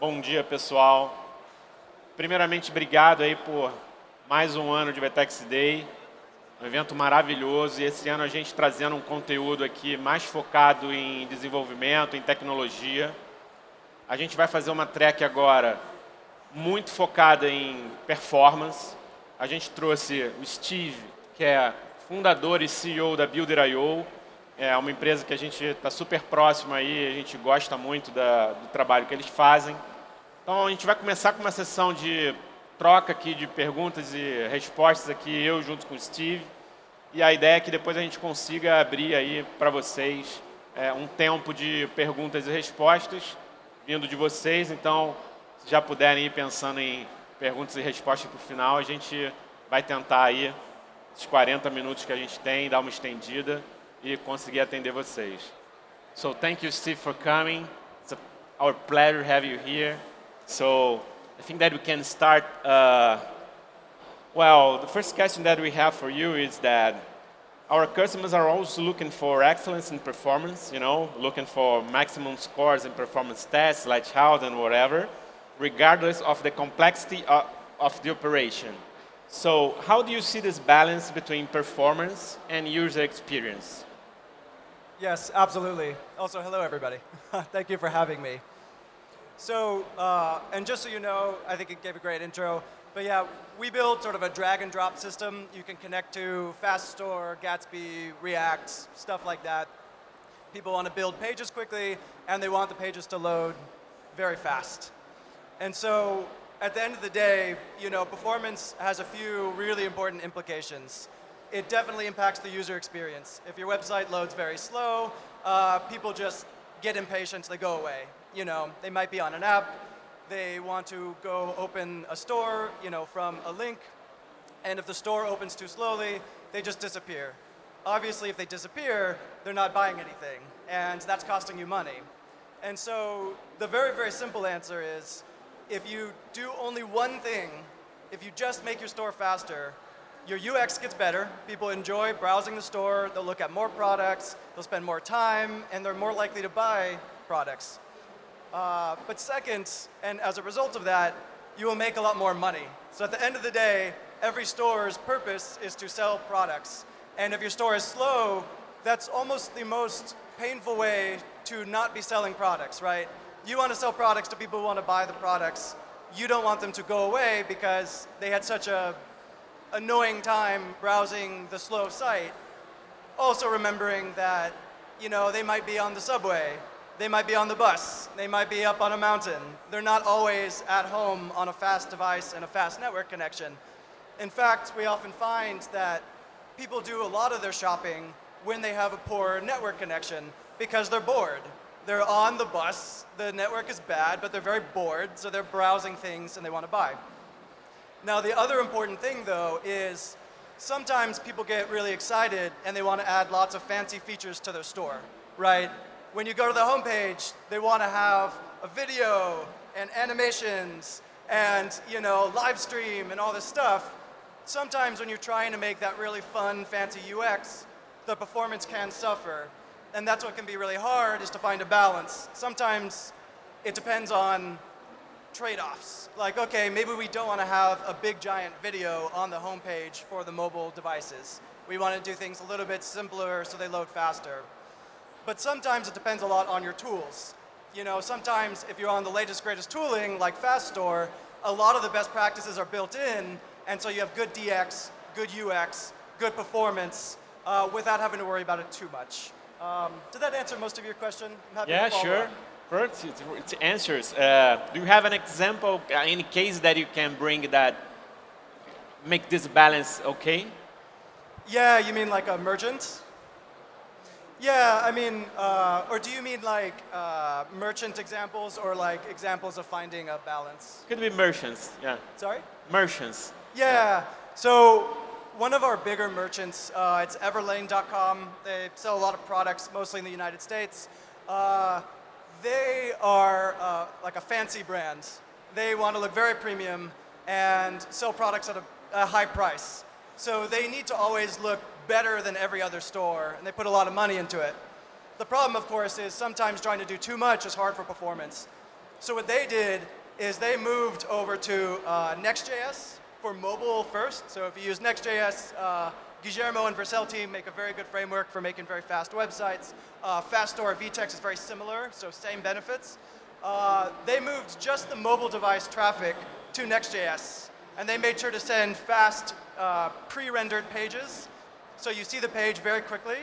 Bom dia, pessoal. Primeiramente, obrigado aí por mais um ano de VTEX Day, um evento maravilhoso, e esse ano a gente trazendo um conteúdo aqui mais focado em desenvolvimento, em tecnologia. A gente vai fazer uma track agora muito focada em performance. A gente trouxe o Steve, que é fundador e CEO da Builder.io. É uma empresa que a gente está super próximo aí, a gente gosta muito do trabalho que eles fazem. Então a gente vai começar com uma sessão de troca aqui de perguntas e respostas aqui, eu junto com o Steve. E a ideia é que depois a gente consiga abrir aí para vocês um tempo de perguntas e respostas vindo de vocês. Então, se já puderem ir pensando em perguntas e respostas para o final, a gente vai tentar aí, esses 40 minutos que a gente tem, dar uma estendida e conseguir atender vocês. So, thank you, Steve, for coming. It's our pleasure to have you here. So, I think that we can start. Well, the first question that we have for you is that our customers are always looking for excellence in performance, looking for maximum scores in performance tests, like health and whatever, regardless of the complexity of the operation. So, how do you see this balance between performance and user experience? Yes, absolutely. Also, hello, everybody. Thank you for having me. So, and just so you know, I think it gave a great intro, but yeah, we build sort of a drag and drop system. You can connect to FastStore, Gatsby, React, stuff like that. People want to build pages quickly, and they want the pages to load very fast. And so, at the end of the day, performance has a few really important implications. It definitely impacts the user experience. If your website loads very slow, people just get impatient, they go away. They might be on an app, they want to go open a store, from a link, and if the store opens too slowly, they just disappear. Obviously, if they disappear, they're not buying anything, and that's costing you money. And so the very, very simple answer is, if you do only one thing, if you just make your store faster, your UX gets better, people enjoy browsing the store, they'll look at more products, they'll spend more time, and they're more likely to buy products. But second, and as a result of that, you will make a lot more money. So at the end of the day, every store's purpose is to sell products. And if your store is slow, that's almost the most painful way to not be selling products, right? You want to sell products to people who want to buy the products. You don't want them to go away because they had such a annoying time browsing the slow site. Also remembering that, they might be on the subway, they might be on the bus, they might be up on a mountain. They're not always at home on a fast device and a fast network connection. In fact, we often find that people do a lot of their shopping when they have a poor network connection because they're bored. They're on the bus, the network is bad, but they're very bored, so they're browsing things and they want to buy. Now, the other important thing, though, is sometimes people get really excited and they want to add lots of fancy features to their store, right? When you go to the homepage, they want to have a video and animations and, live stream and all this stuff. Sometimes when you're trying to make that really fun, fancy UX, the performance can suffer. And that's what can be really hard, is to find a balance. Sometimes it depends on trade-offs. Like, okay, maybe we don't want to have a big giant video on the homepage for the mobile devices. We want to do things a little bit simpler so they load faster. But sometimes it depends a lot on your tools. Sometimes if you're on the latest, greatest tooling, like FastStore, a lot of the best practices are built in, and so you have good DX, good UX, good performance, without having to worry about it too much. Did that answer most of your question? I'm happy to follow Sure. up. First, it answers. Do you have an example, any case that you can bring that make this balance okay? Yeah, you mean like a merchant? Yeah, I mean, or do you mean like merchant examples or like examples of finding a balance? Could be merchants, yeah. Sorry? Merchants. Yeah, so one of our bigger merchants, it's everlane.com. They sell a lot of products, mostly in the United States. They are like a fancy brand. They want to look very premium and sell products at a high price. So they need to always look better than every other store, and they put a lot of money into it. The problem, of course, is sometimes trying to do too much is hard for performance. So what they did is they moved over to Next.js for mobile first. So if you use Next.js, Guillermo and Vercel team make a very good framework for making very fast websites. FastStore VTEX is very similar, so same benefits. They moved just the mobile device traffic to Next.js, and they made sure to send fast pre-rendered pages. So you see the page very quickly,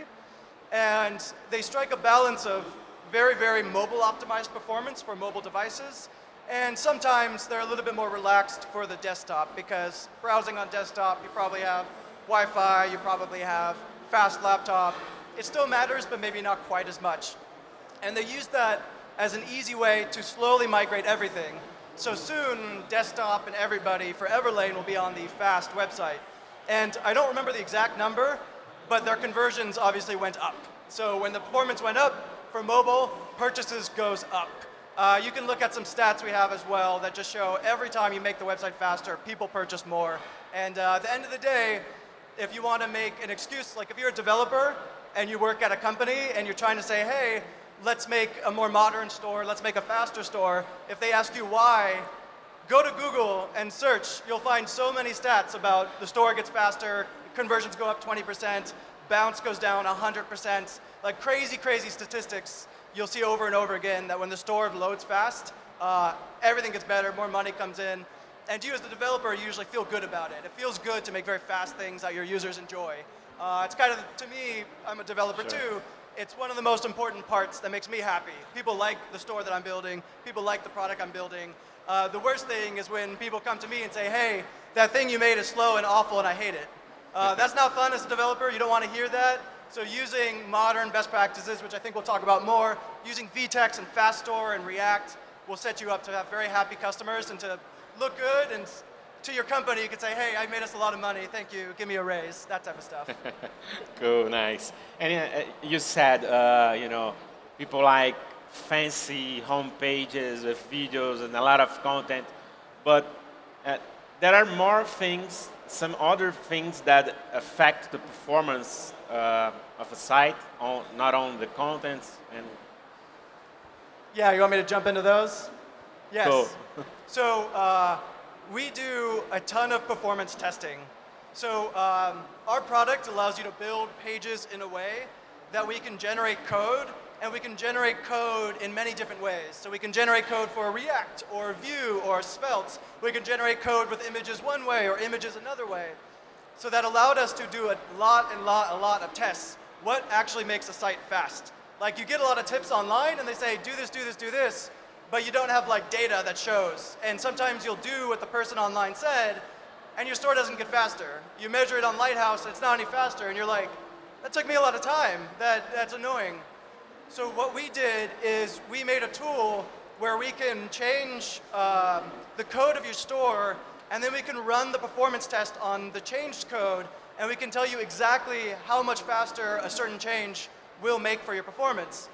and they strike a balance of very, very mobile optimized performance for mobile devices, and sometimes they're a little bit more relaxed for the desktop, because browsing on desktop, you probably have Wi-Fi, you probably have fast laptop. It still matters, but maybe not quite as much. And they use that as an easy way to slowly migrate everything. So soon, desktop and everybody for Everlane will be on the fast website. And I don't remember the exact number, but their conversions obviously went up. So when the performance went up for mobile, purchases goes up. You can look at some stats we have as well that just show every time you make the website faster, people purchase more. And at the end of the day, if you want to make an excuse, like if you're a developer and you work at a company and you're trying to say, hey, let's make a more modern store, let's make a faster store, if they ask you why, go to Google and search. You'll find so many stats about the store gets faster, conversions go up 20%, bounce goes down 100%, like crazy, crazy statistics you'll see over and over again that when the store loads fast, everything gets better, more money comes in. And you as the developer usually feel good about it. It feels good to make very fast things that your users enjoy. It's kind of, to me, I'm a developer too, it's one of the most important parts that makes me happy. People like the store that I'm building, people like the product I'm building. The worst thing is when people come to me and say, hey, that thing you made is slow and awful and I hate it. That's not fun as a developer, you don't want to hear that. So using modern best practices, which I think we'll talk about more, using VTEX and FastStore and React will set you up to have very happy customers and to look good, and to your company you could say, hey, I made us a lot of money, thank you, give me a raise, that type of stuff. Cool, nice. And you said, people like fancy home pages with videos and a lot of content, but there are more things, some other things that affect the performance of a site, not on the contents. And yeah, you want me to jump into those? Yes. Cool. So we do a ton of performance testing. So our product allows you to build pages in a way that we can generate code, and we can generate code in many different ways. So we can generate code for React or Vue or Svelte. We can generate code with images one way or images another way. So that allowed us to do a lot of tests. What actually makes a site fast? Like you get a lot of tips online and they say, do this, do this, do this, but you don't have like data that shows. And sometimes you'll do what the person online said and your store doesn't get faster. You measure it on Lighthouse and it's not any faster and you're like, that took me a lot of time, that's annoying. So what we did is we made a tool where we can change the code of your store, and then we can run the performance test on the changed code, and we can tell you exactly how much faster a certain change will make for your performance.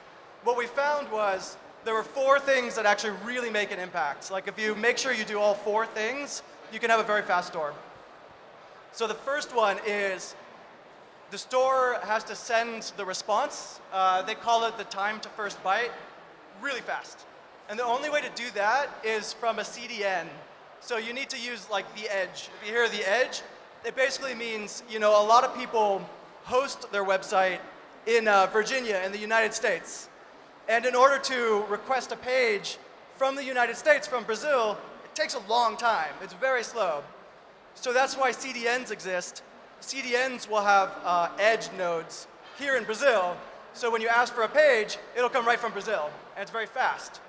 What we found was there were 4 things that actually really make an impact. Like if you make sure you do all 4 things, you can have a very fast store. So the first one is the store has to send the response. They call it the time to first byte, really fast. And the only way to do that is from a CDN. So you need to use like the edge. If you hear the edge, it basically means, a lot of people host their website in Virginia in the United States. And in order to request a page from the United States, from Brazil, it takes a long time. It's very slow. So that's why CDNs exist. CDNs will have edge nodes here in Brazil. So when you ask for a page, it'll come right from Brazil, and it's very fast.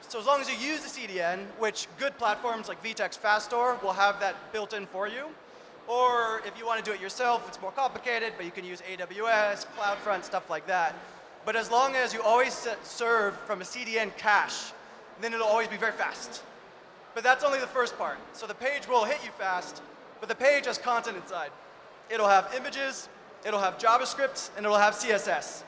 So as long as you use the CDN, which good platforms like VTEX FastStore will have that built in for you, or if you want to do it yourself, it's more complicated, but you can use AWS, CloudFront, stuff like that. But as long as you always serve from a CDN cache, then it'll always be very fast. But that's only the first part. So the page will hit you fast, but the page has content inside. It'll have images, it'll have JavaScript, and it'll have CSS.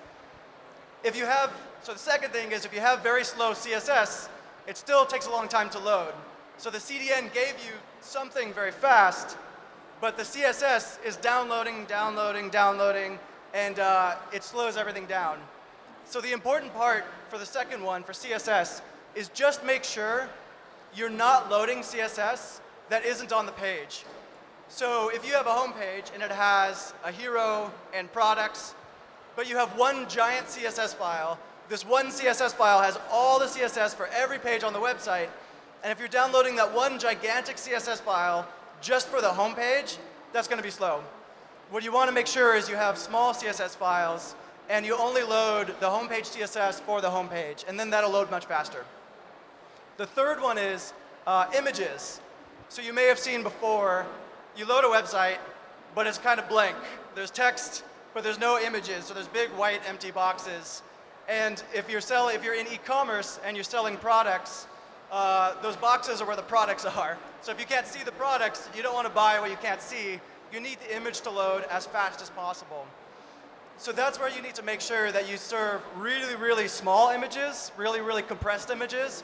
So the second thing is if you have very slow CSS, it still takes a long time to load. So the CDN gave you something very fast, but the CSS is downloading, and it slows everything down. So the important part for the second one, for CSS, is just make sure you're not loading CSS that isn't on the page. So if you have a home page and it has a hero and products, but you have one giant CSS file, this one CSS file has all the CSS for every page on the website, and if you're downloading that one gigantic CSS file just for the home page, that's going to be slow. What you want to make sure is you have small CSS files, and you only load the homepage CSS for the homepage, and then that'll load much faster. The third one is images. So you may have seen before, you load a website, but it's kind of blank. There's text, but there's no images, so there's big white empty boxes. And if you're in e-commerce and you're selling products, those boxes are where the products are. So if you can't see the products, you don't want to buy what you can't see. You need the image to load as fast as possible. So that's where you need to make sure that you serve really, really small images, really, really compressed images.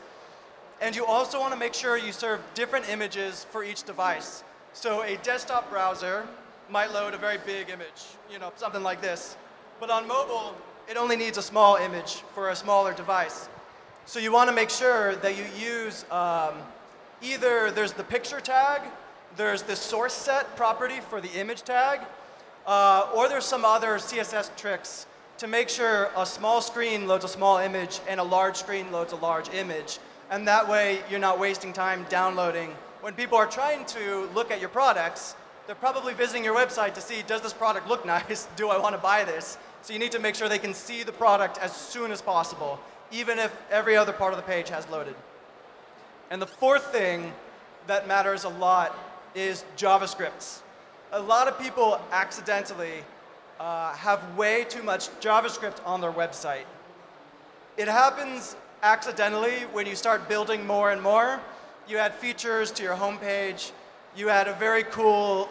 And you also want to make sure you serve different images for each device. So a desktop browser might load a very big image, something like this. But on mobile, it only needs a small image for a smaller device. So you want to make sure that you use either there's the picture tag, there's the source set property for the image tag, or there's some other CSS tricks to make sure a small screen loads a small image and a large screen loads a large image. And that way, you're not wasting time downloading. When people are trying to look at your products, they're probably visiting your website to see, does this product look nice? Do I want to buy this? So you need to make sure they can see the product as soon as possible, even if every other part of the page has loaded. And the fourth thing that matters a lot is JavaScript. A lot of people accidentally have way too much JavaScript on their website. It happens accidentally when you start building more and more. You add features to your homepage. You add a very cool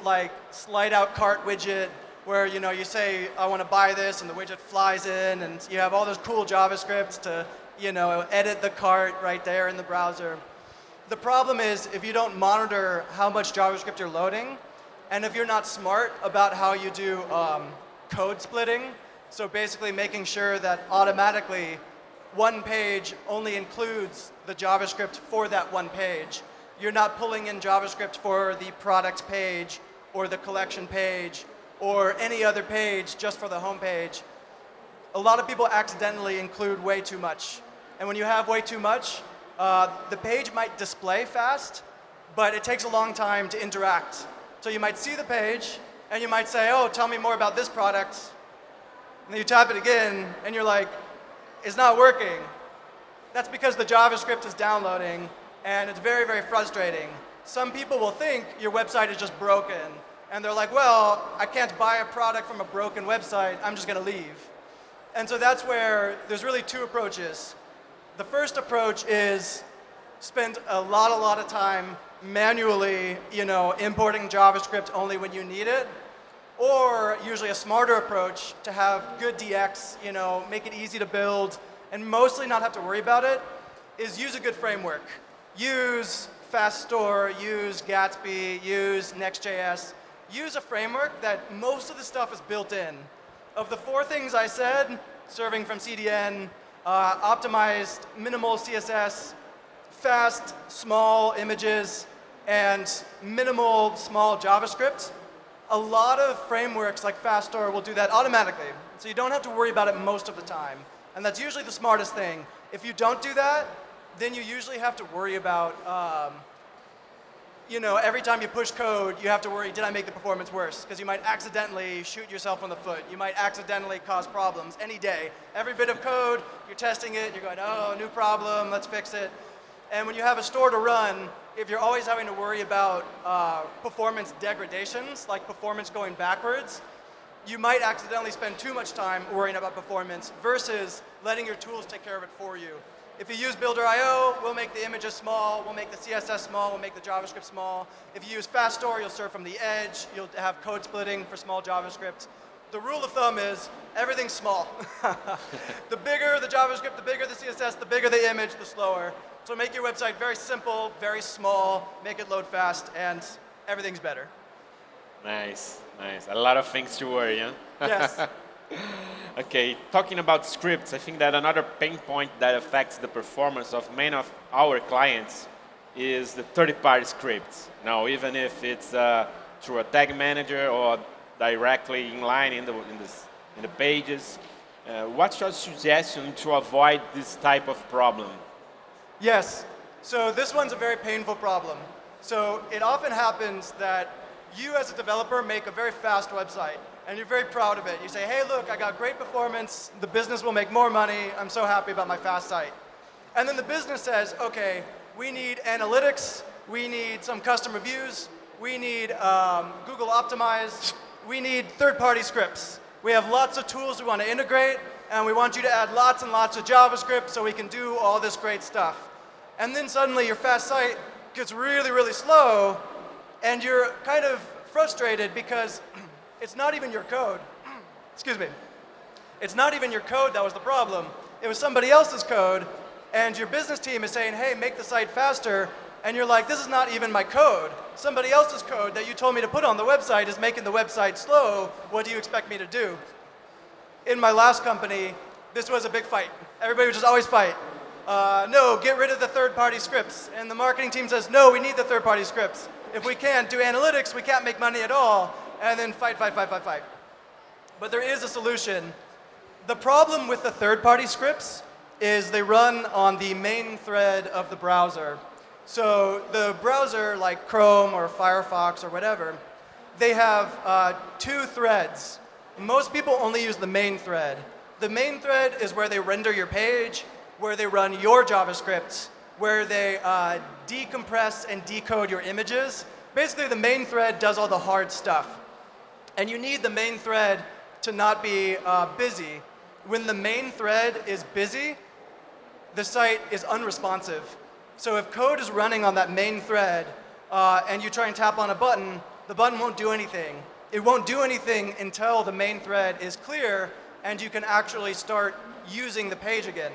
slide out cart widget where you say, I want to buy this, and the widget flies in, and you have all those cool JavaScripts to edit the cart right there in the browser. The problem is if you don't monitor how much JavaScript you're loading, and if you're not smart about how you do code splitting, so basically making sure that automatically one page only includes the JavaScript for that one page. You're not pulling in JavaScript for the product page or the collection page or any other page just for the home page. A lot of people accidentally include way too much. And when you have way too much, the page might display fast, but it takes a long time to interact. So you might see the page, and you might say, oh, tell me more about this product. And then you tap it again, and you're like, it's not working. That's because the JavaScript is downloading, and it's very, very frustrating. Some people will think your website is just broken, and they're like, well, I can't buy a product from a broken website, I'm just going to leave. And so that's where there's really two approaches. The first approach is spend a lot of time manually, importing JavaScript only when you need it, or usually a smarter approach to have good DX, make it easy to build, and mostly not have to worry about it, is use a good framework. Use FastStore, use Gatsby, use Next.js. Use a framework that most of the stuff is built in. Of the four things I said, serving from CDN, optimized minimal CSS, fast small images, and minimal small JavaScript, a lot of frameworks like FastStore will do that automatically. So you don't have to worry about it most of the time. And that's usually the smartest thing. If you don't do that, then you usually have to worry about, every time you push code, you have to worry, did I make the performance worse? Because you might accidentally shoot yourself on the foot. You might accidentally cause problems any day. Every bit of code, you're testing it, you're going, oh, new problem, let's fix it. And when you have a store to run, if you're always having to worry about performance degradations, like performance going backwards, you might accidentally spend too much time worrying about performance versus letting your tools take care of it for you. If you use Builder.io, we'll make the images small, we'll make the CSS small, we'll make the JavaScript small. If you use FastStore, you'll serve from the edge, you'll have code splitting for small JavaScript. The rule of thumb is everything's small. The bigger the JavaScript, the bigger the CSS, the bigger the image, the slower. So make your website very simple, very small, make it load fast, and everything's better. Nice, nice. A lot of things to worry, huh? Yes. Okay, talking about scripts, I think that another pain point that affects the performance of many of our clients is the third-party scripts. Now, even if it's through a tag manager or directly inline in the pages, what's your suggestion to avoid this type of problem? Yes. So this one's a very painful problem. So it often happens that you as a developer make a very fast website and you're very proud of it. You say, hey, look, I got great performance. The business will make more money. I'm so happy about my fast site. And then the business says, okay, we need analytics. We need some custom reviews. We need Google Optimize. We need third-party scripts. We have lots of tools we want to integrate, and we want you to add lots and lots of JavaScript so we can do all this great stuff. And then suddenly your fast site gets really, really slow, and you're kind of frustrated because it's not even your code. Excuse me. It's not even your code that was the problem. It was somebody else's code, and your business team is saying, hey, make the site faster, and you're like, this is not even my code. Somebody else's code that you told me to put on the website is making the website slow. What do you expect me to do? In my last company, this was a big fight. Everybody would just always fight. No, get rid of the third-party scripts. And the marketing team says, no, we need the third-party scripts. If we can't do analytics, we can't make money at all. And then fight. But there is a solution. The problem with the third-party scripts is they run on the main thread of the browser. So the browser, like Chrome or Firefox or whatever, they have 2 threads. Most people only use the main thread. The main thread is where they render your page, where they run your JavaScript, where they decompress and decode your images. Basically, the main thread does all the hard stuff. And you need the main thread to not be busy. When the main thread is busy, the site is unresponsive. So if code is running on that main thread and you try and tap on a button, the button won't do anything. It won't do anything until the main thread is clear and you can actually start using the page again.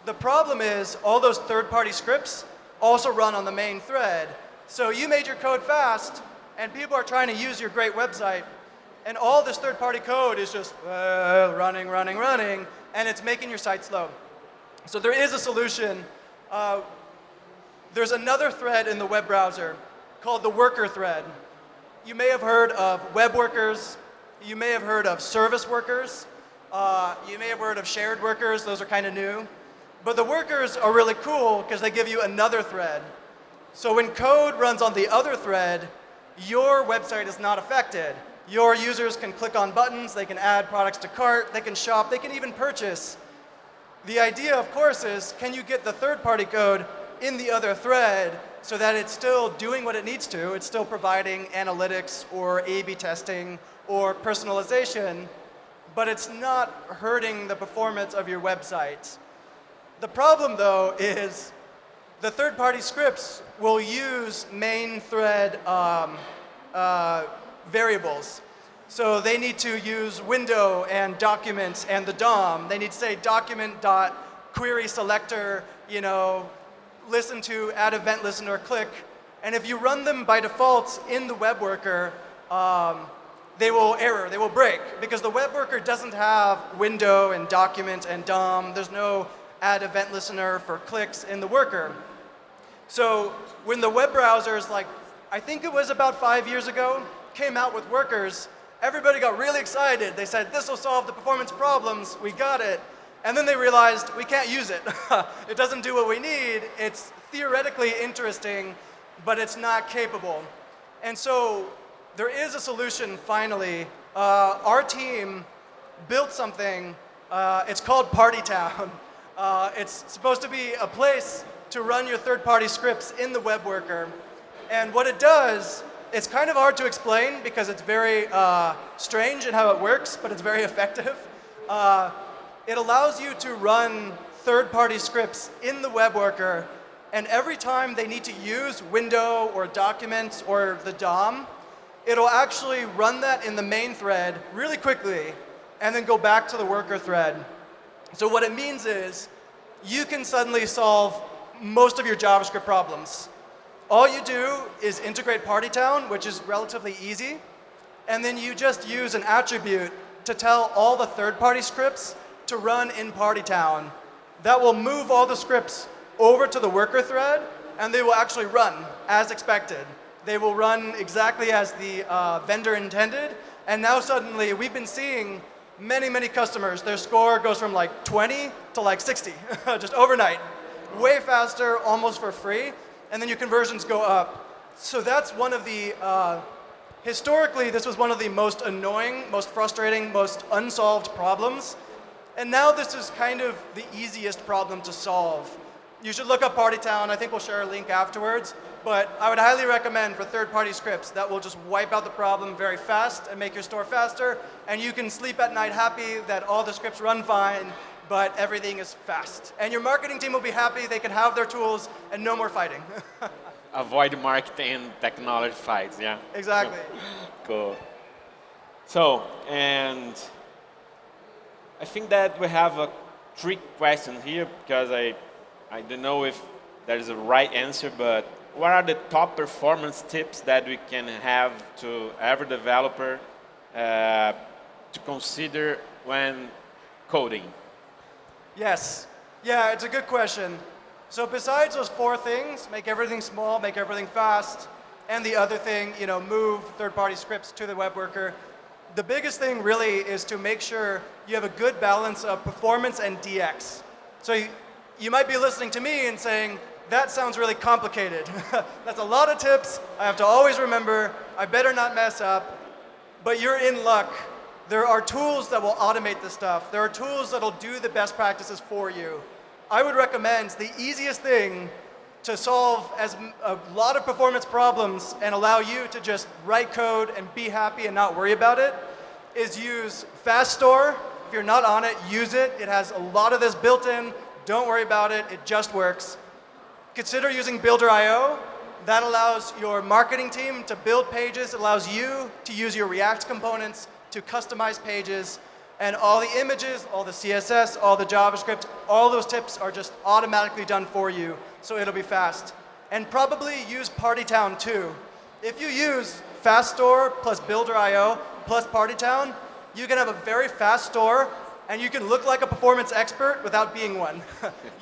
The problem is all those third-party scripts also run on the main thread. So you made your code fast and people are trying to use your great website and all this third-party code is just running, and it's making your site slow. So there is a solution. There's another thread in the web browser called the worker thread. You may have heard of web workers. You may have heard of service workers. You may have heard of shared workers. Those are kind of new. But the workers are really cool because they give you another thread. So when code runs on the other thread, your website is not affected. Your users can click on buttons. They can add products to cart. They can shop. They can even purchase. The idea, of course, is can you get the third-party code in the other thread so that it's still doing what it needs to. It's still providing analytics or A/B testing or personalization, but it's not hurting the performance of your website. The problem, though, is the third-party scripts will use main thread variables. So they need to use window and documents and the DOM. They need to say document.querySelector, listen to, add event listener, click. And if you run them by default in the web worker, they will error, they will break, because the web worker doesn't have window and document and DOM. There's no add event listener for clicks in the worker. So when the web browsers, I think it was about 5 years ago, came out with workers, everybody got really excited. They said, this will solve the performance problems, we got it. And then they realized we can't use it. It doesn't do what we need. It's theoretically interesting, but it's not capable. And so there is a solution finally. Our team built something, it's called PartyTown. It's supposed to be a place to run your third-party scripts in the web worker. And what it does, it's kind of hard to explain because it's very strange in how it works, but it's very effective. It allows you to run third-party scripts in the web worker, and every time they need to use window or document or the DOM, it'll actually run that in the main thread really quickly and then go back to the worker thread. So what it means is you can suddenly solve most of your JavaScript problems. All you do is integrate PartyTown, which is relatively easy, and then you just use an attribute to tell all the third-party scripts to run in PartyTown. That will move all the scripts over to the worker thread, and they will actually run as expected. They will run exactly as the vendor intended, and now suddenly we've been seeing many customers, their score goes from like 20 to like 60, just overnight. Way faster, almost for free, and then your conversions go up. So that's one of the, historically, this was one of the most annoying, most frustrating, most unsolved problems. And now this is kind of the easiest problem to solve. You should look up PartyTown. I think we'll share a link afterwards. But I would highly recommend for third-party scripts that will just wipe out the problem very fast and make your store faster. And you can sleep at night happy that all the scripts run fine, but everything is fast. And your marketing team will be happy. They can have their tools and no more fighting. Avoid marketing and technology fights, yeah? Exactly. Cool. So, and I think that we have a trick question here because I don't know if there's a right answer, but what are the top performance tips that we can have to every developer to consider when coding? Yes. Yeah, it's a good question. So besides those 4 things, make everything small, make everything fast, and the other thing, move third-party scripts to the web worker, the biggest thing really is to make sure you have a good balance of performance and DX. So you might be listening to me and saying, that sounds really complicated. That's a lot of tips. I have to always remember. I better not mess up. But you're in luck. There are tools that will automate this stuff. There are tools that will do the best practices for you. I would recommend the easiest thing to solve a lot of performance problems and allow you to just write code and be happy and not worry about it is use FastStore. If you're not on it, use it. It has a lot of this built in. Don't worry about it. It just works. Consider using Builder.io. That allows your marketing team to build pages. It allows you to use your React components to customize pages. And all the images, all the CSS, all the JavaScript, all those tips are just automatically done for you. So it'll be fast. And probably use PartyTown too. If you use FastStore plus Builder.io plus PartyTown, you can have a very fast store and you can look like a performance expert without being one.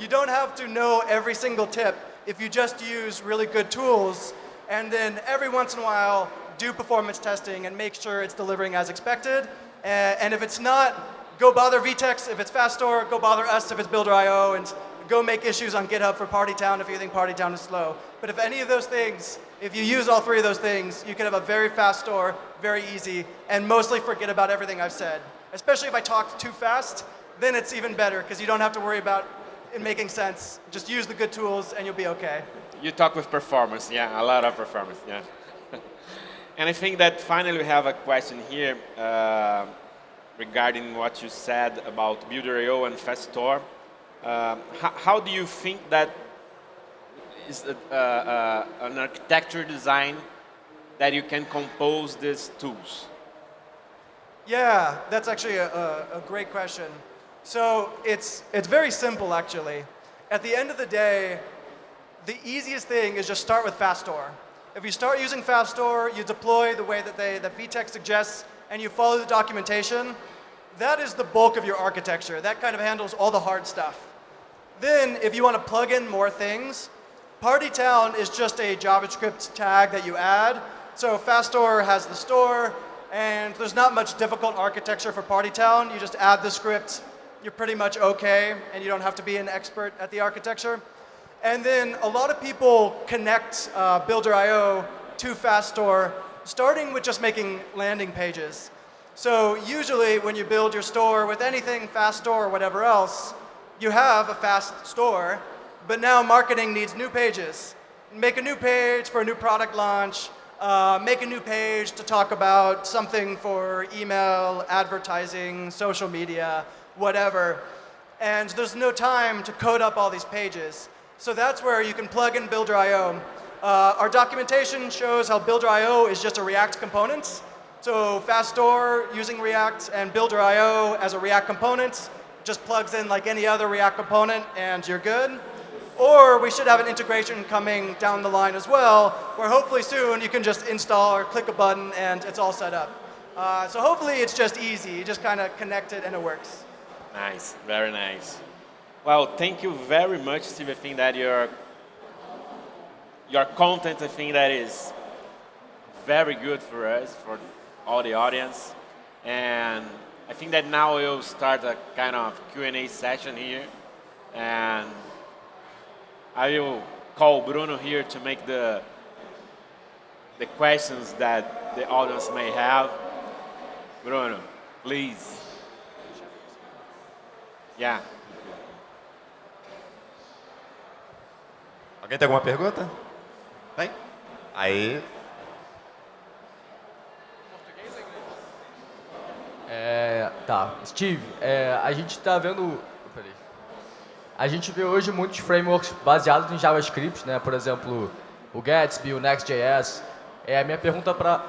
You don't have to know every single tip if you just use really good tools and then every once in a while do performance testing and make sure it's delivering as expected. And if it's not, go bother VTEX if it's FastStore, go bother us if it's Builder.io, and go make issues on GitHub for PartyTown if you think PartyTown is slow. But if any of those things, if you use all 3 of those things, you can have a very fast store, very easy, and mostly forget about everything I've said. Especially if I talk too fast, then it's even better because you don't have to worry about it making sense. Just use the good tools and you'll be okay. You talk with performance, yeah, a lot of performance, yeah. And I think that finally we have a question here regarding what you said about Builder.io and FastStore. How do you think that is an architecture design that you can compose these tools? Yeah, that's actually a great question. So it's very simple, actually. At the end of the day, the easiest thing is just start with FastStore. If you start using FastStore, you deploy the way that VTEX suggests, and you follow the documentation, that is the bulk of your architecture. That kind of handles all the hard stuff. Then, if you want to plug in more things, PartyTown is just a JavaScript tag that you add. So FastStore has the store, and there's not much difficult architecture for PartyTown. You just add the script. You're pretty much okay, and you don't have to be an expert at the architecture. And then a lot of people connect Builder.io to FastStore, starting with just making landing pages. So usually when you build your store with anything, FastStore or whatever else, you have a fast store, but now marketing needs new pages. Make a new page for a new product launch, make a new page to talk about something for email, advertising, social media, whatever. And there's no time to code up all these pages. So that's where you can plug in Builder.io. Our documentation shows how Builder.io is just a React component. So FastStore using React and Builder.io as a React component just plugs in like any other React component and you're good. Or we should have an integration coming down the line as well, where hopefully soon you can just install or click a button and it's all set up. So hopefully it's just easy. You just kind of connect it and it works. Nice, very nice. Well, thank you very much, Steve. I think that your content, I think that is very good for us, for all the audience. And I think that now we'll start a kind of Q&A session here. And I will call Bruno here to make the questions that the audience may have. Bruno, please. Yeah. Alguém tem alguma pergunta? Tem? Aí. Tá, Steve, a gente está vendo, peraí. A gente vê hoje muitos frameworks baseados em JavaScript, né? Por exemplo, o Gatsby, o Next.js. A minha pergunta para...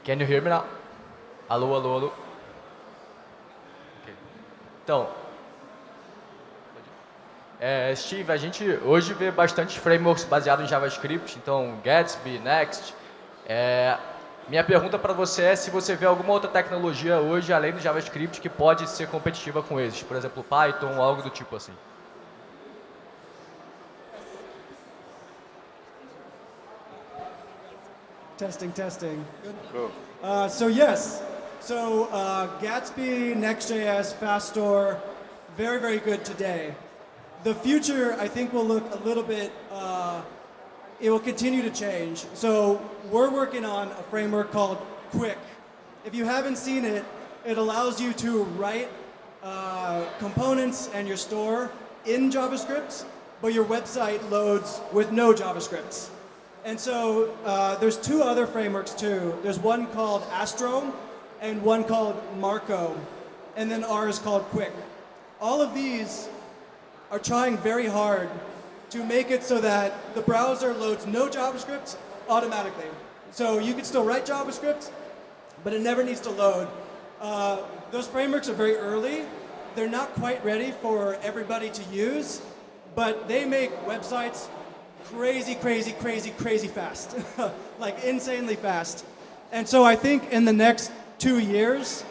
Can you hear me now? Alô, alô, alô. Okay. Então, Steve, a gente hoje vê bastante frameworks baseados em JavaScript, então Gatsby, Next. Minha pergunta para você é se você vê alguma outra tecnologia hoje, além do JavaScript, que pode ser competitiva com eles. Por exemplo, Python, algo do tipo assim. Testing, testing. Good. Cool. So yes, so Gatsby, Next.js, Faststore, very, very good today. The future, I think, will look a little bit, it will continue to change. So we're working on a framework called Quick. If you haven't seen it, it allows you to write components and your store in JavaScript, but your website loads with no JavaScript. And so there's two other frameworks too. There's one called Astro and one called Marco, and then ours called Quick. All of these are trying very hard to make it so that the browser loads no JavaScript automatically. So you can still write JavaScript, but it never needs to load. Those frameworks are very early. They're not quite ready for everybody to use, but they make websites crazy, crazy, crazy, crazy fast, like insanely fast. And so I think in the next 2 years,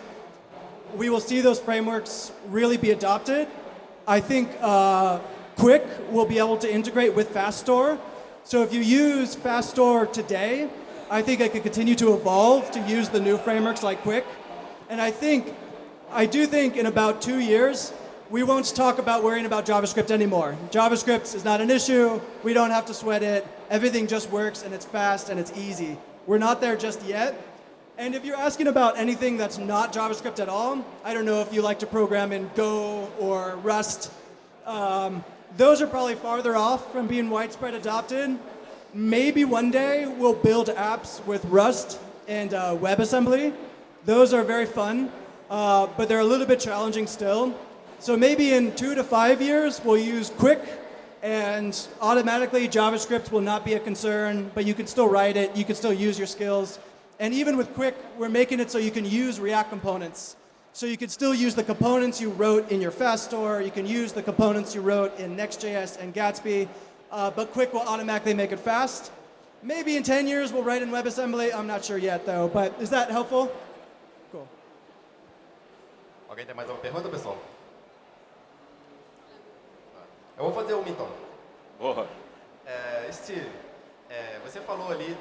we will see those frameworks really be adopted. I think Quick will be able to integrate with Faststore. So if you use Faststore today, I think it could continue to evolve to use the new frameworks like Quick. And I do think in about 2 years, we won't talk about worrying about JavaScript anymore. JavaScript is not an issue. We don't have to sweat it. Everything just works and it's fast and it's easy. We're not there just yet. And if you're asking about anything that's not JavaScript at all, I don't know if you like to program in Go or Rust. Those are probably farther off from being widespread adopted. Maybe one day we'll build apps with Rust and WebAssembly. Those are very fun, but they're a little bit challenging still. So maybe in 2 to 5 years, we'll use Quick, and automatically JavaScript will not be a concern, but you can still write it, you can still use your skills. And even with Quick, we're making it so you can use React components. So you can still use the components you wrote in your Faststore, you can use the components you wrote in Next.js and Gatsby, but Quick will automatically make it fast. Maybe in 10 years we'll write in WebAssembly, I'm not sure yet though, but is that helpful? Cool. Alguém tem mais alguma pergunta, pessoal? Eu vou fazer uma então. Boa. Steve, você falou ali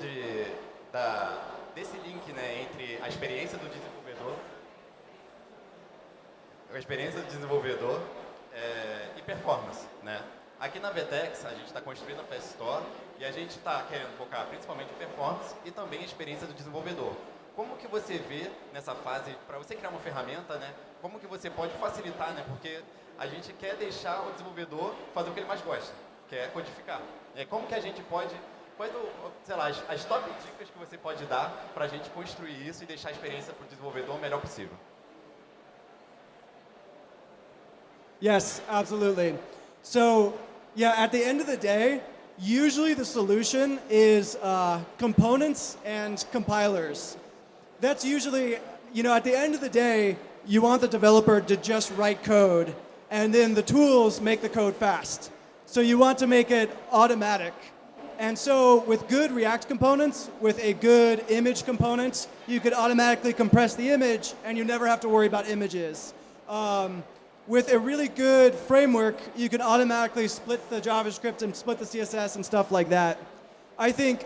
desse link, né, entre a experiência do desenvolvedor, e performance, né? Aqui na VTEX a gente está construindo a Faststore e a gente está querendo focar principalmente em performance e também a experiência do desenvolvedor. Como que você vê nessa fase, para você criar uma ferramenta, né? Como que você pode facilitar, né? Porque a gente quer deixar o desenvolvedor fazer o que ele mais gosta, que é codificar. Como que a gente pode, sei lá, as top dicas que você pode dar para a gente construir isso e deixar a experiência para o desenvolvedor o melhor possível? Yes, absolutely. So, yeah, at the end of the day, usually the solution is components and compilers. That's usually, at the end of the day, you want the developer to just write code, and then the tools make the code fast. So you want to make it automatic. And so with good React components, with a good image component, you could automatically compress the image and you never have to worry about images. With a really good framework, you can automatically split the JavaScript and split the CSS and stuff like that. I think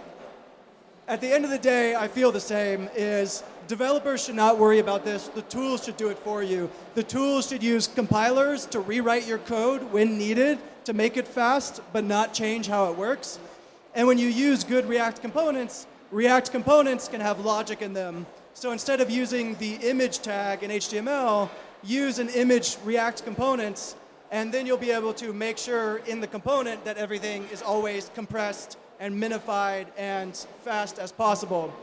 at the end of the day, I feel the same, is developers should not worry about this. The tools should do it for you. The tools should use compilers to rewrite your code when needed to make it fast, but not change how it works. And when you use good React components can have logic in them. So instead of using the image tag in HTML, use an image React component, and then you'll be able to make sure in the component that everything is always compressed and minified and fast as possible.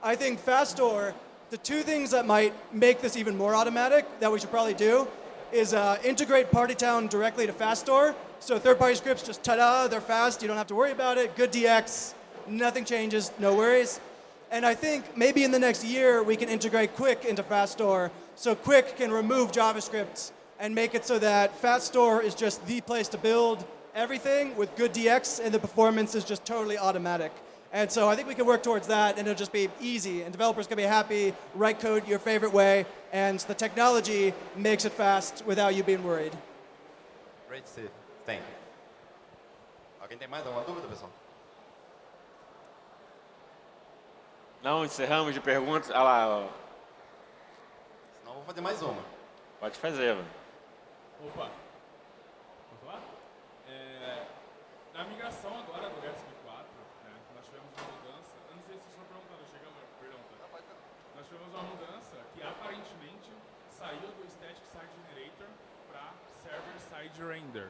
I think Fastor, the two things that might make this even more automatic that we should probably do is integrate Partytown directly to Fastor. So third-party scripts just ta-da, they're fast, you don't have to worry about it. Good DX, nothing changes, no worries. And I think maybe in the next year we can integrate Quick into Fastor, so Quick can remove JavaScript and make it so that Fastor is just the place to build everything with good DX, and the performance is just totally automatic. And so I think we can work towards that, and it'll just be easy, and developers can be happy, write code your favorite way, and the technology makes it fast without you being worried. Great, Steve. Thank you. Alguém tem mais alguma dúvida, pessoal? Não, encerramos de perguntas. Ah lá, ó. Senão eu vou fazer mais uma. Pode fazer, mano. Opa, vamos lá? Na migração agora do Gatsby 4, né, nós tivemos uma mudança, eu não sei se vocês estão perguntando, perdão, tá? Nós tivemos uma mudança que aparentemente saiu do Static Site Generator para Server Side Render,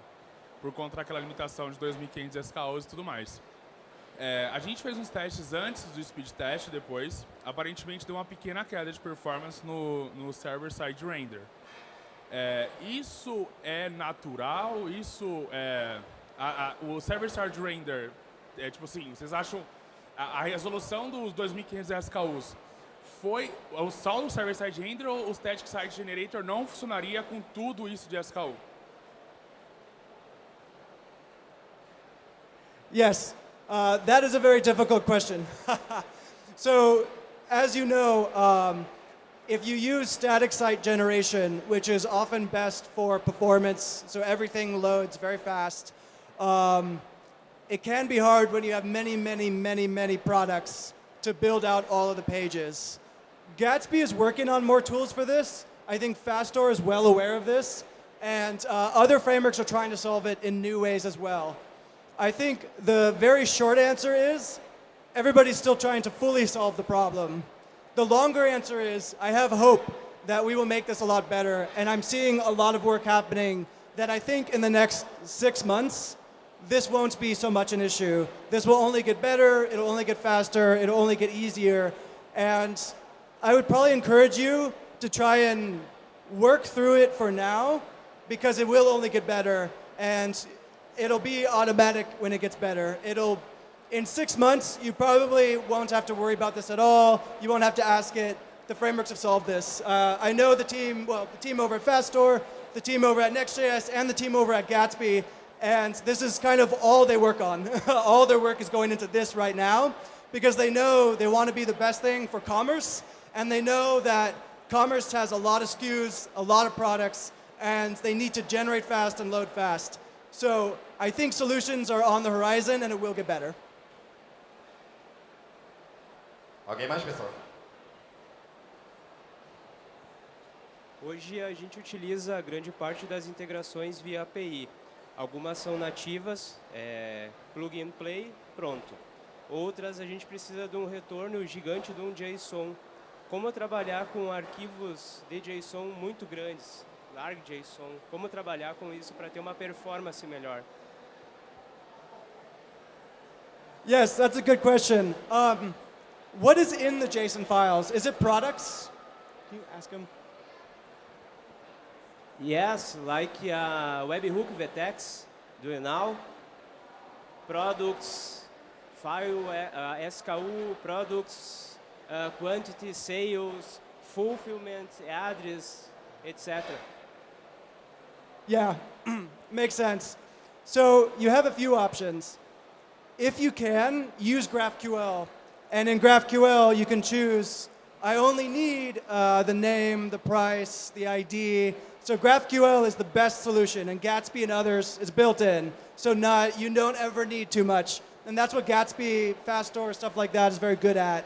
por conta daquela limitação de 2.500 SKUs e tudo mais. A gente fez uns testes antes do speed test, depois, aparentemente deu uma pequena queda de performance no Server Side Render. Isso é natural? Isso o Server Side Render, tipo assim, vocês acham a resolução dos 2.500 SKUs foi só no Server Side Render ou o Static Site Generator não funcionaria com tudo isso de SKU? Yes, that is a very difficult question. So, as you know, if you use static site generation, which is often best for performance, so everything loads very fast, it can be hard when you have many products to build out all of the pages. Gatsby is working on more tools for this. I think Fastor is well aware of this, and other frameworks are trying to solve it in new ways as well. I think the very short answer is everybody's still trying to fully solve the problem. The longer answer is I have hope that we will make this a lot better, and I'm seeing a lot of work happening that I think in the next 6 months, this won't be so much an issue. This will only get better, it'll only get faster, it'll only get easier, and I would probably encourage you to try and work through it for now, because it will only get better, and it'll be automatic when it gets better. In 6 months, you probably won't have to worry about this at all. You won't have to ask it. The frameworks have solved this. I know the team over at Fastor, the team over at Next.js, and the team over at Gatsby, and this is kind of all they work on. All their work is going into this right now, because they know they want to be the best thing for commerce, and they know that commerce has a lot of SKUs, a lot of products, and they need to generate fast and load fast. So I think solutions are on the horizon, and it will get better. Alguém mais, pessoal? Hoje a gente utiliza grande parte das integrações via API. Algumas são nativas, plug and play, pronto. Outras a gente precisa de um retorno gigante de um JSON. Como trabalhar com arquivos de JSON muito grandes, large JSON? Como trabalhar com isso para ter uma performance melhor? Yes, that's a good question. What is in the JSON files? Is it products? Can you ask him? Yes, like webhook VTEX, do you know? Products, file, SKU, products, quantity, sales, fulfillment, address, etc. Yeah, makes sense. So you have a few options. If you can, use GraphQL. And in GraphQL, you can choose, I only need the name, the price, the ID. So GraphQL is the best solution, and Gatsby and others is built in. So you don't ever need too much. And that's what Gatsby, FastStore, stuff like that is very good at.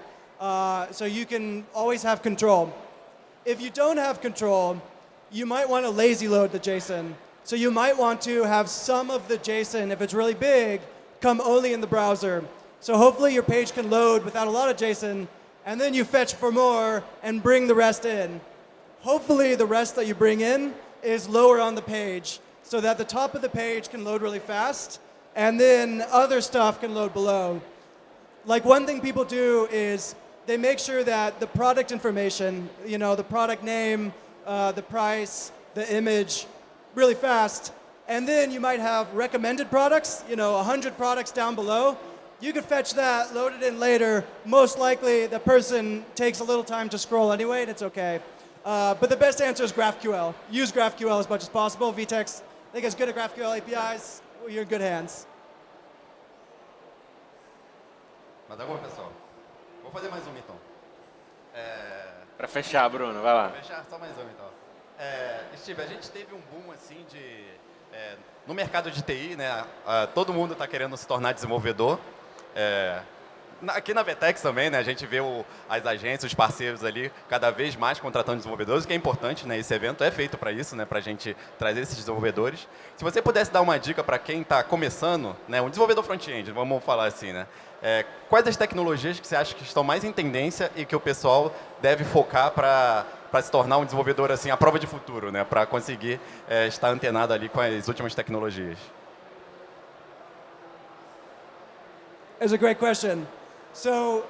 So you can always have control. If you don't have control, you might want to lazy load the JSON. So you might want to have some of the JSON, if it's really big, come only in the browser. So hopefully your page can load without a lot of JSON, and then you fetch for more and bring the rest in. Hopefully the rest that you bring in is lower on the page so that the top of the page can load really fast, and then other stuff can load below. Like one thing people do is they make sure that the product information, the product name, the price, the image, really fast. And then you might have recommended products, 100 products down below. You could fetch that, load it in later. Most likely the person takes a little time to scroll anyway, and it's okay. But the best answer is GraphQL. Use GraphQL as much as possible. VTEX, I think, is good at GraphQL APIs. Well, you're in good hands. Mas agora, pessoal, vou fazer mais uma então. Para fechar, Bruno, vai lá. Fechar só mais uma então. Steve, a gente teve um boom assim no mercado de TI, né? Todo mundo está querendo se tornar desenvolvedor. Aqui na VTEX também, né? A gente vê as agências, os parceiros ali, cada vez mais contratando desenvolvedores, o que é importante, né? Esse evento é feito para isso, né? Para a gente trazer esses desenvolvedores. Se você pudesse dar uma dica para quem está começando, né? Um desenvolvedor front-end, vamos falar assim, né? Quais as tecnologias que você acha que estão mais em tendência e que o pessoal deve focar para se tornar um desenvolvedor assim, à prova de futuro, né? Para conseguir estar antenado ali com as últimas tecnologias? It's a great question. So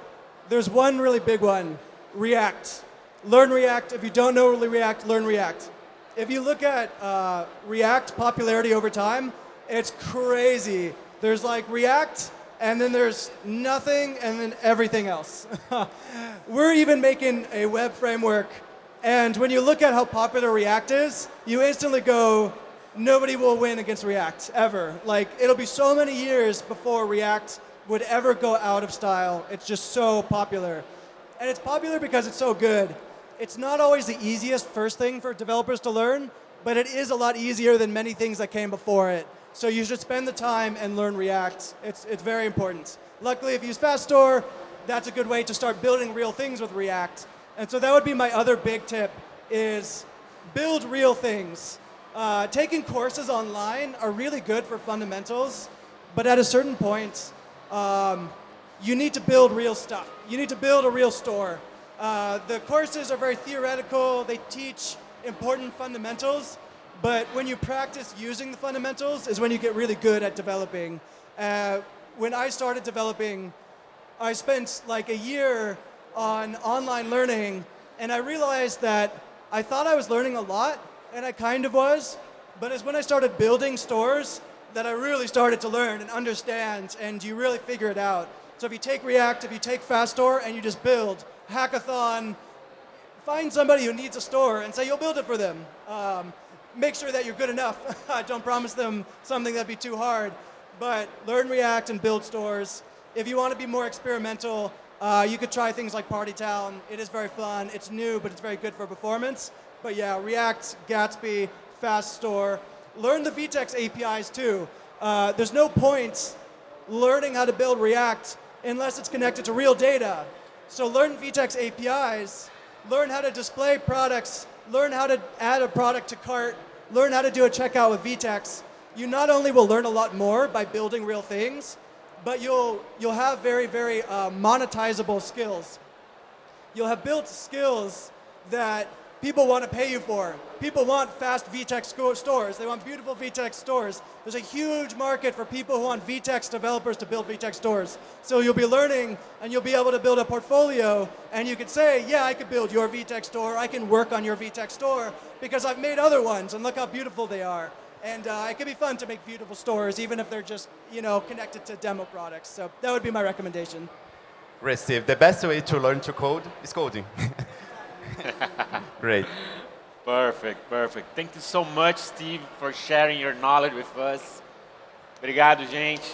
there's one really big one, React. Learn React. If you don't know React, learn React. If you look at React popularity over time, it's crazy. There's like React, and then there's nothing, and then everything else. We're even making a web framework, and when you look at how popular React is, you instantly go, nobody will win against React, ever. Like, it'll be so many years before React would ever go out of style. It's just so popular. And it's popular because it's so good. It's not always the easiest first thing for developers to learn, but it is a lot easier than many things that came before it. So you should spend the time and learn React. It's very important. Luckily, if you use FastStore, that's a good way to start building real things with React. And so that would be my other big tip, is build real things. Taking courses online are really good for fundamentals, but at a certain point, you need to build real stuff. You need to build a real store. The courses are very theoretical. They teach important fundamentals, but when you practice using the fundamentals is when you get really good at developing. When I started developing, I spent like a year on online learning, and I realized that I thought I was learning a lot, and I kind of was, but it's when I started building stores that I really started to learn and understand, and you really figure it out. So if you take React, if you take FastStore, and you just build, hackathon, find somebody who needs a store and say you'll build it for them. Make sure that you're good enough. Don't promise them something that'd be too hard, but learn React and build stores. If you want to be more experimental, you could try things like Partytown. It is very fun. It's new, but it's very good for performance. But yeah, React, Gatsby, FastStore. Learn the VTEX APIs too. There's no point learning how to build React unless it's connected to real data. So learn VTEX APIs, learn how to display products, learn how to add a product to cart, learn how to do a checkout with VTEX. You not only will learn a lot more by building real things, but you'll have very, very monetizable skills. You'll have built skills that people want to pay you for. People want fast VTEX stores. They want beautiful VTEX stores. There's a huge market for people who want VTEX developers to build VTEX stores. So you'll be learning, and you'll be able to build a portfolio, and you could say, yeah, I could build your VTEX store. I can work on your VTEX store because I've made other ones, and look how beautiful they are. And it can be fun to make beautiful stores, even if they're just, connected to demo products. So that would be my recommendation. Great, Steve. The best way to learn to code is coding. Great. Perfect, perfect. Thank you so much, Steve, for sharing your knowledge with us. Obrigado, gente.